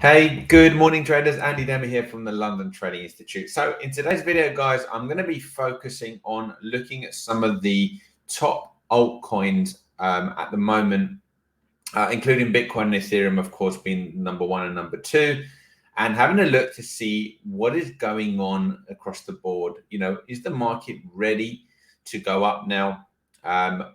Hey, good morning traders. Andy Demmer here from the London Trading Institute. So in today's video, guys, I'm going to be focusing on looking at some of the top altcoins at the moment, including Bitcoin and Ethereum, of course, being number one and number two, and having a look to see what is going on across the board. Is the market ready to go up now?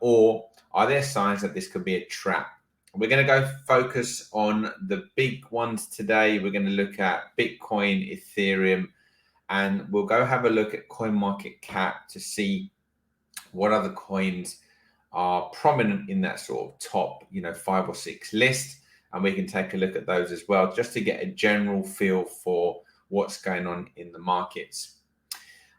Or are there signs that this could be a trap? We're going to go focus on the big ones today. We're going to look at Bitcoin, Ethereum, and we'll go have a look at CoinMarketCap to see what other coins are prominent in that sort of top, 5 or 6 list. And we can take a look at those as well, just to get a general feel for what's going on in the markets.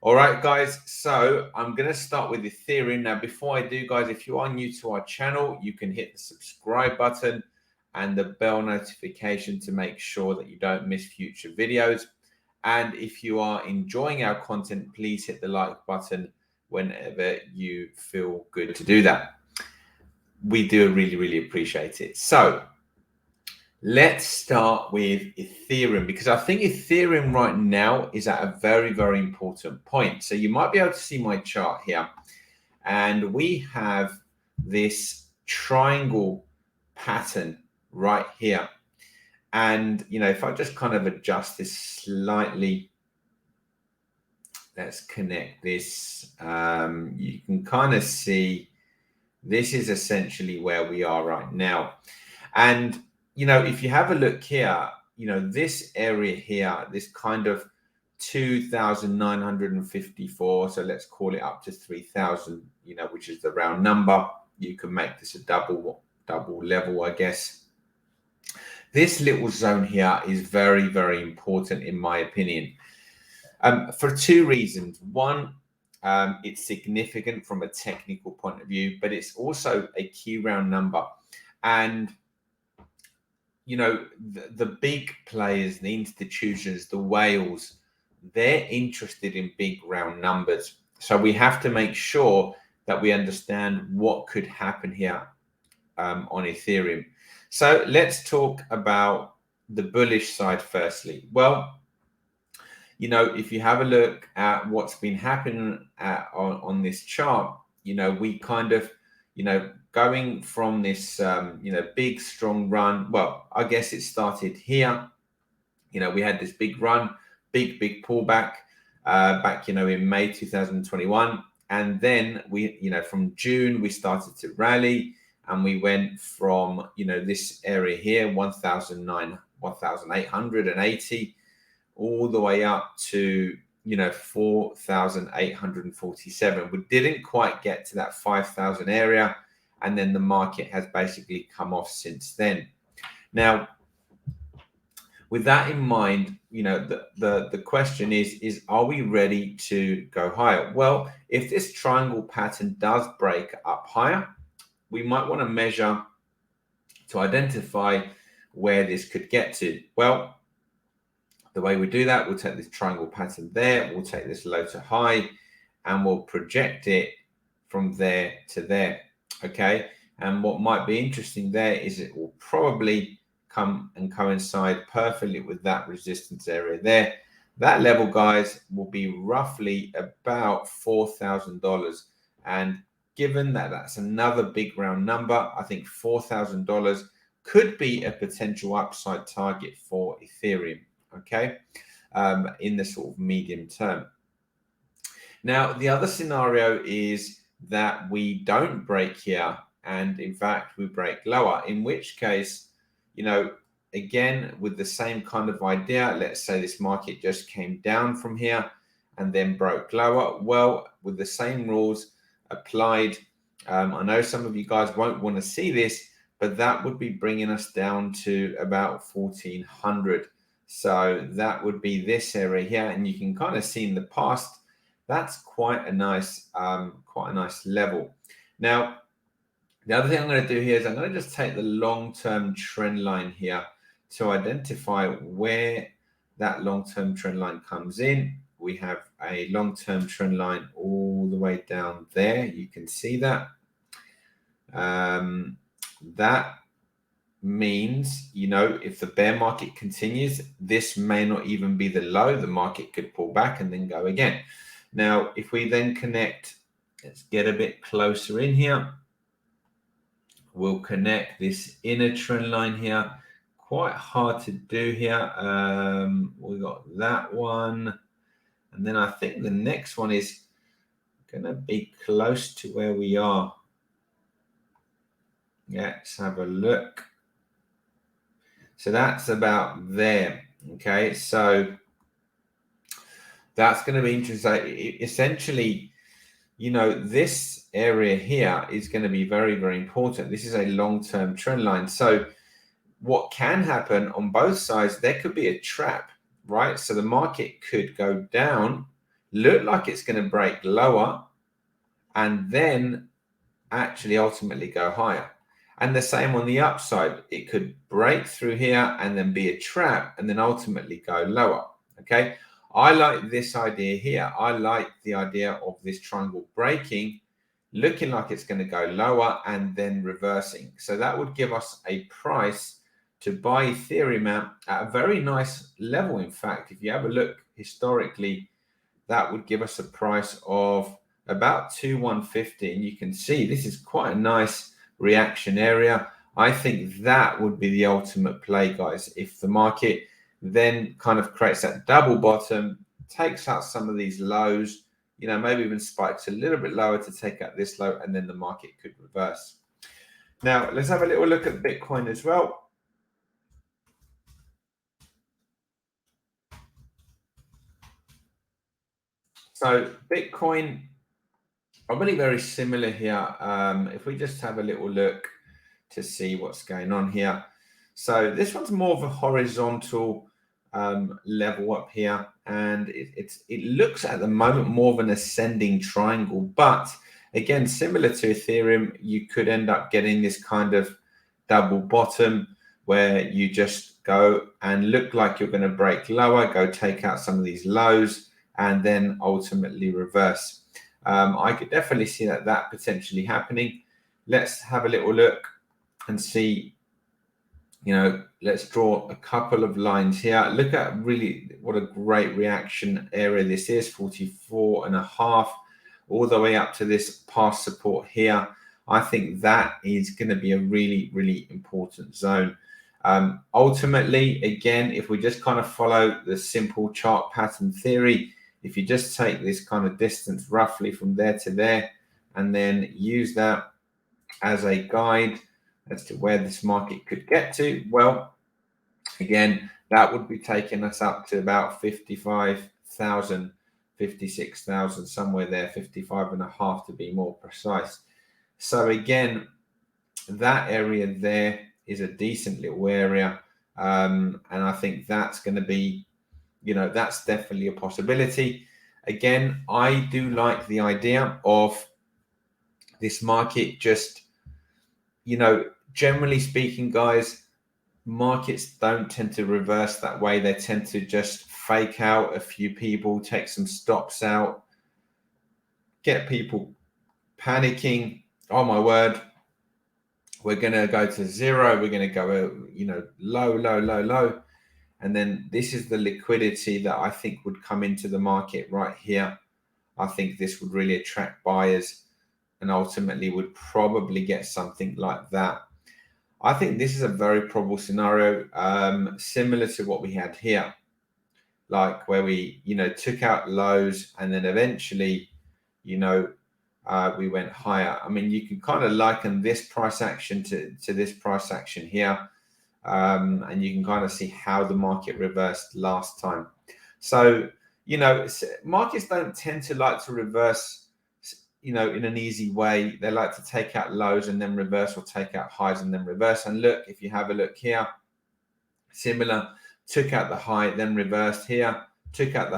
All right, guys, so I'm going to start with Ethereum. Now, before I do, guys, if you are new to our channel, you can hit the subscribe button and the bell notification to make sure that you don't miss future videos. And if you are enjoying our content, please hit the like button whenever you feel good to do that. We do really, really appreciate it. So let's start with Ethereum, because I think Ethereum right now is at a very, very important point. So you might be able to see my chart here. And we have this triangle pattern right here. And, if I just kind of adjust this slightly, let's connect this. You can kind of see this is essentially where we are right now. And if you have a look here, this area here, this kind of 2,954, so let's call it up to 3,000, which is the round number. You can make this a double level, I guess. This little zone here is very, very important in my opinion, for 2 reasons. One, it's significant from a technical point of view, but it's also a key round number. And the big players, the institutions, the whales, they're interested in big round numbers. So we have to make sure that we understand what could happen here on Ethereum. So let's talk about the bullish side firstly. Well, if you have a look at what's been happening on this chart, we kind of, going from this, big, strong run. Well, I guess it started here. We had this big run, big pullback back, in May 2021. And then we, from June, we started to rally, and we went from, this area here, 1,880, all the way up to, 4,847. We didn't quite get to that 5,000 area. And then the market has basically come off since then. Now, with that in mind, the question is, are we ready to go higher? Well, if this triangle pattern does break up higher, we might want to measure to identify where this could get to. Well, the way we do that, we'll take this triangle pattern there, we'll take this low to high, and we'll project it from there to there. Okay, and what might be interesting there is it will probably come and coincide perfectly with that resistance area there. That level, guys, will be roughly about $4,000. And given that that's another big round number, I think $4,000 could be a potential upside target for Ethereum, okay, in the sort of medium term. Now, the other scenario is that we don't break here, and in fact we break lower, in which case, again, with the same kind of idea, let's say this market just came down from here and then broke lower. Well, with the same rules applied, I know some of you guys won't want to see this, but that would be bringing us down to about 1,400. So that would be this area here, and you can kind of see in the past that's quite a nice level. Now, the other thing I'm going to do here is I'm going to just take the long-term trend line here to identify where that long-term trend line comes in. We have a long-term trend line all the way down there. You can see that. That means, you know, if the bear market continues, this may not even be the low. The market could pull back and then go again. Now, if we then connect, let's get a bit closer in here. We'll connect this inner trend line here. Quite hard to do here. We got that one. And then I think the next one is going to be close to where we are. Yeah, let's have a look. So that's about there. Okay, so that's going to be interesting. Essentially, you know, this area here is going to be very, very important. This is a long-term trend line. So what can happen on both sides, there could be a trap, right? So the market could go down, look like it's going to break lower, and then actually ultimately go higher. And the same on the upside. It could break through here and then be a trap and then ultimately go lower. Okay. I like this idea here. I like the idea of this triangle breaking, looking like it's going to go lower and then reversing. So that would give us a price to buy Ethereum at a very nice level. In fact, if you have a look historically, that would give us a price of about 2150. And you can see this is quite a nice reaction area. I think that would be the ultimate play, guys. If the market then kind of creates that double bottom, takes out some of these lows, you know, maybe even spikes a little bit lower to take out this low, and then the market could reverse. Now, let's have a little look at Bitcoin as well. So Bitcoin, probably very similar here. If we just have a little look to see what's going on here. So this one's more of a horizontal level up here, and it looks at the moment more of an ascending triangle. But again, similar to Ethereum, you could end up getting this kind of double bottom where you just go and look like you're going to break lower, go take out some of these lows, and then ultimately reverse. I could definitely see that potentially happening. Let's have a little look and see, you know, let's draw a couple of lines here. Look at really what a great reaction area this is, 44.5, all the way up to this past support here. I think that is going to be a really, really important zone. Ultimately, again, if we just kind of follow the simple chart pattern theory, if you just take this kind of distance roughly from there to there, and then use that as a guide as to where this market could get to, well, again, that would be taking us up to about 55,000, 56,000, somewhere there, 55.5 to be more precise. So again, that area there is a decent little area. And I think that's going to be, you know, that's definitely a possibility. Again, I do like the idea of this market just, you know, generally speaking, guys, markets don't tend to reverse that way. They tend to just fake out a few people, take some stops out, get people panicking. Oh my word, we're going to go to zero. We're going to go, you know, low, low, low, low. And then this is the liquidity that I think would come into the market right here. I think this would really attract buyers and ultimately would probably get something like that. I think this is a very probable scenario, similar to what we had here, like where we, you know, took out lows and then eventually, you know, we went higher. I mean, you can kind of liken this price action to this price action here. And you can kind of see how the market reversed last time. So, you know, markets don't tend to like to reverse, you know, in an easy way. They like to take out lows and then reverse, or take out highs and then reverse. And look, if you have a look here, similar, took out the high, then reversed here, took out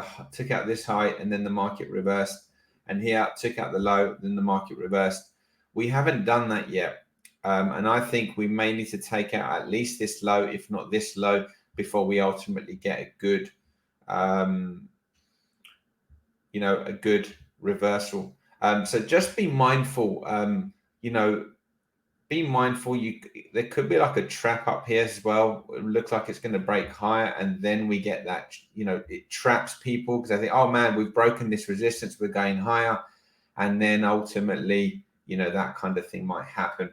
this high, and then the market reversed. And here, took out the low, then the market reversed. We haven't done that yet. And I think we may need to take out at least this low, if not this low, before we ultimately get a good, you know, a good reversal. So just be mindful, you know, be mindful. There could be like a trap up here as well. It looks like it's going to break higher, and then we get that, it traps people because they think, oh man, we've broken this resistance, we're going higher, and then ultimately, that kind of thing might happen.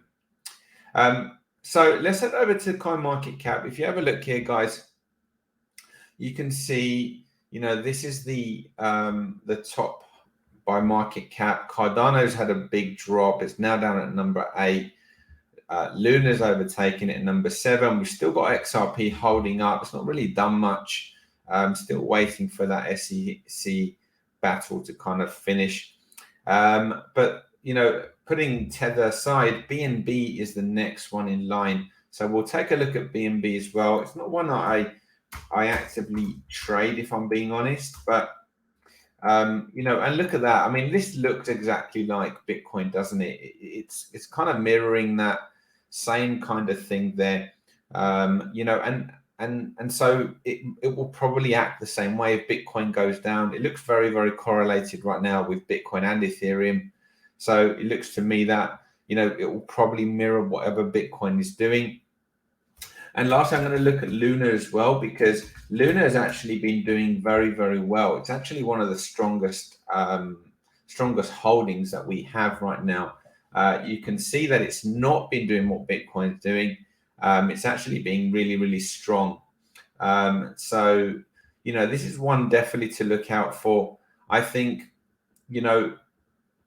So let's head over to CoinMarketCap. If you have a look here, guys, you can see, this is the top by market cap. Cardano's had a big drop. It's now down at number 8. Luna's overtaken it at number 7. We've still got XRP holding up. It's not really done much. Still waiting for that SEC battle to kind of finish. But, putting Tether aside, BNB is the next one in line. So we'll take a look at BNB as well. It's not one that I actively trade, if I'm being honest, but and look at that. I mean, this looks exactly like Bitcoin, doesn't it? It's kind of mirroring that same kind of thing there. And so it will probably act the same way if Bitcoin goes down. It looks very, very correlated right now with Bitcoin and Ethereum. So it looks to me that, it will probably mirror whatever Bitcoin is doing. And last, I'm going to look at Luna as well, because Luna has actually been doing very, very well. It's actually one of the strongest holdings that we have right now. You can see that it's not been doing what Bitcoin's doing. It's actually being really, really strong. So, this is one definitely to look out for. I think,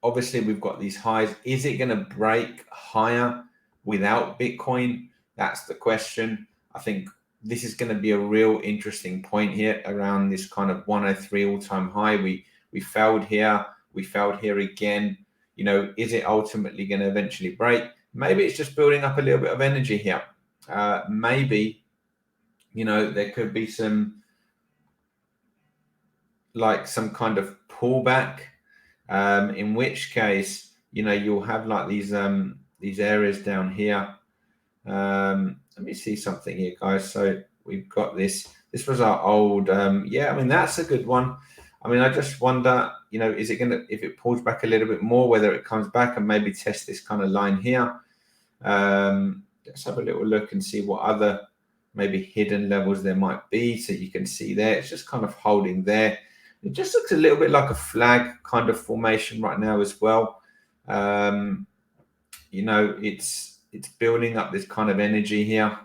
obviously we've got these highs. Is it going to break higher without Bitcoin? That's the question. I think this is going to be a real interesting point here around this kind of 103 all-time high. We failed here. We failed here again. Is it ultimately going to eventually break? Maybe it's just building up a little bit of energy here. Maybe, there could be some kind of pullback, in which case, you'll have like these areas down here. Let me see something here, guys. So we've got this. This was our old, yeah, I mean, that's a good one. I mean, I just wonder, is it going to, if it pulls back a little bit more, whether it comes back and maybe test this kind of line here. Let's have a little look and see what other maybe hidden levels there might be. So you can see there, it's just kind of holding there. It just looks a little bit like a flag kind of formation right now as well. It's building up this kind of energy here.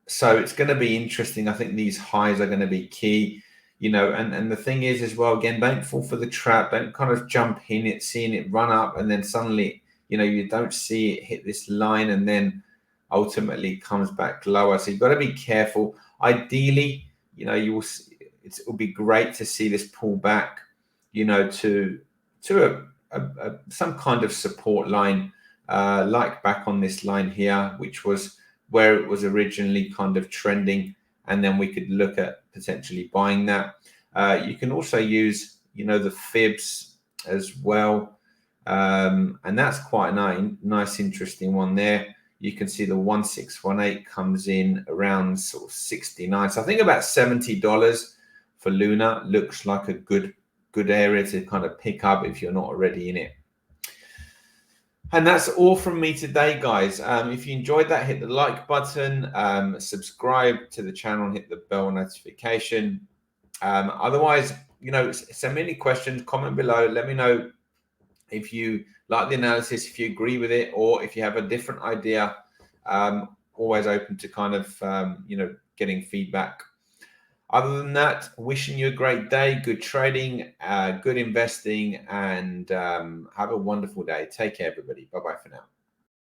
So it's going to be interesting. I think these highs are going to be key, and the thing is as well, again, don't fall for the trap. Don't kind of jump in it, seeing it run up and then suddenly, you don't see it hit this line and then ultimately comes back lower. So you've got to be careful. Ideally, it will be great to see this pull back, to some kind of support line, like back on this line here, which was where it was originally kind of trending, and then we could look at potentially buying that. You can also use, the fibs as well, and that's quite a nice, interesting one there. You can see the 1618 comes in around sort of 69. So I think about $70 for Luna looks like a good area to kind of pick up if you're not already in it. And that's all from me today, guys. If you enjoyed that, hit the like button, subscribe to the channel and hit the bell notification. Otherwise, send me any questions, comment below. Let me know if you like the analysis, if you agree with it, or if you have a different idea. Always open to kind of, getting feedback. Other than that, wishing you a great day, good trading, good investing, and have a wonderful day. Take care, everybody. Bye-bye for now.